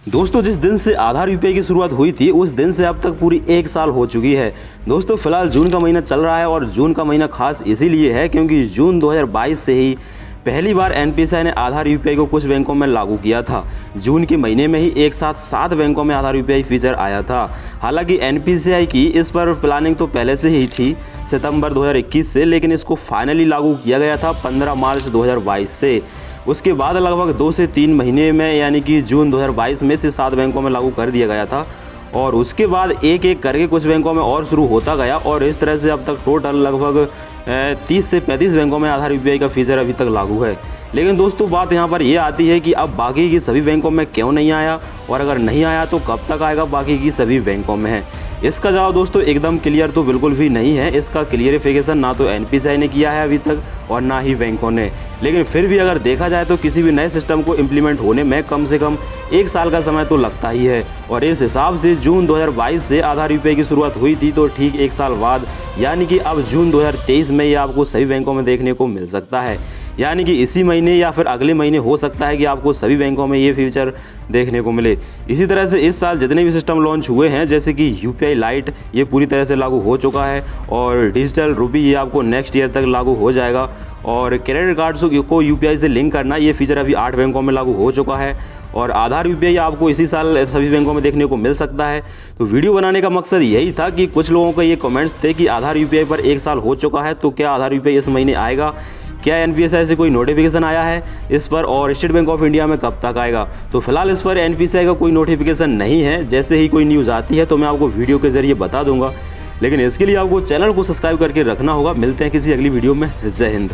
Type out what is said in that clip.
दोस्तों जिस दिन से आधार यूपीआई की शुरुआत हुई थी उस दिन से अब तक पूरी 1 साल हो चुकी है। दोस्तों फिलहाल जून का महीना चल रहा है और जून का महीना खास इसीलिए है क्योंकि जून 2022 से ही पहली बार एनपीसीआई ने आधार यूपीआई को कुछ बैंकों में लागू किया था। जून के महीने में ही एक साथ 7 बैंकों में आधार यूपीआई फीचर आया था। हालांकि एनपीसीआई की इस पर प्लानिंग तो पहले से ही थी सितंबर 2021 से, लेकिन इसको फाइनली लागू किया गया था 15 मार्च 2022 से। उसके बाद लगभग 2 से 3 महीने में यानी कि जून 2022 में से 7 बैंकों में लागू कर दिया गया था और उसके बाद एक एक करके कुछ बैंकों में और शुरू होता गया और इस तरह से अब तक टोटल लगभग 30 से 35 बैंकों में आधार यूपीआई का फीचर अभी तक लागू है। लेकिन दोस्तों बात यहाँ पर ये आती है कि अब बाकी की सभी बैंकों में क्यों नहीं आया और अगर नहीं आया तो कब तक आएगा बाकी की सभी बैंकों में है। इसका जवाब दोस्तों एकदम क्लियर तो बिल्कुल भी नहीं है। इसका क्लियरिफिकेशन ना तो एनपीसीआई ने किया है अभी तक और ना ही बैंकों ने। लेकिन फिर भी अगर देखा जाए तो किसी भी नए सिस्टम को इम्प्लीमेंट होने में कम से कम 1 साल का समय तो लगता ही है और इस हिसाब से जून 2022 से आधार यूपीआई की शुरुआत हुई थी तो ठीक 1 साल बाद यानी कि अब जून 2023 में ये आपको सभी बैंकों में देखने को मिल सकता है। यानी कि इसी महीने या फिर अगले महीने हो सकता है कि आपको सभी बैंकों में ये फीचर देखने को मिले। इसी तरह से इस साल जितने भी सिस्टम लॉन्च हुए हैं जैसे कि यूपीआई लाइट ये पूरी तरह से लागू हो चुका है और डिजिटल रूपी ये आपको नेक्स्ट ईयर तक लागू हो जाएगा और क्रेडिट कार्ड को यूपीआई से लिंक करना ये फीचर अभी 8 बैंकों में लागू हो चुका है और आधार यूपीआई आपको इसी साल सभी बैंकों में देखने को मिल सकता है। तो वीडियो बनाने का मकसद यही था कि कुछ लोगों के ये कमेंट्स थे कि आधार यूपीआई पर 1 साल हो चुका है तो क्या आधार यूपीआई इस महीने आएगा, क्या एनपीसीआई से कोई नोटिफिकेशन आया है इस पर और स्टेट बैंक ऑफ इंडिया में कब तक आएगा। तो फिलहाल इस पर एनपीसीआई का कोई नोटिफिकेशन नहीं है। जैसे ही कोई न्यूज़ आती है तो मैं आपको वीडियो के जरिए बता दूंगा, लेकिन इसके लिए आपको चैनल को सब्सक्राइब करके रखना होगा। मिलते हैं किसी अगली वीडियो में। जय हिंद।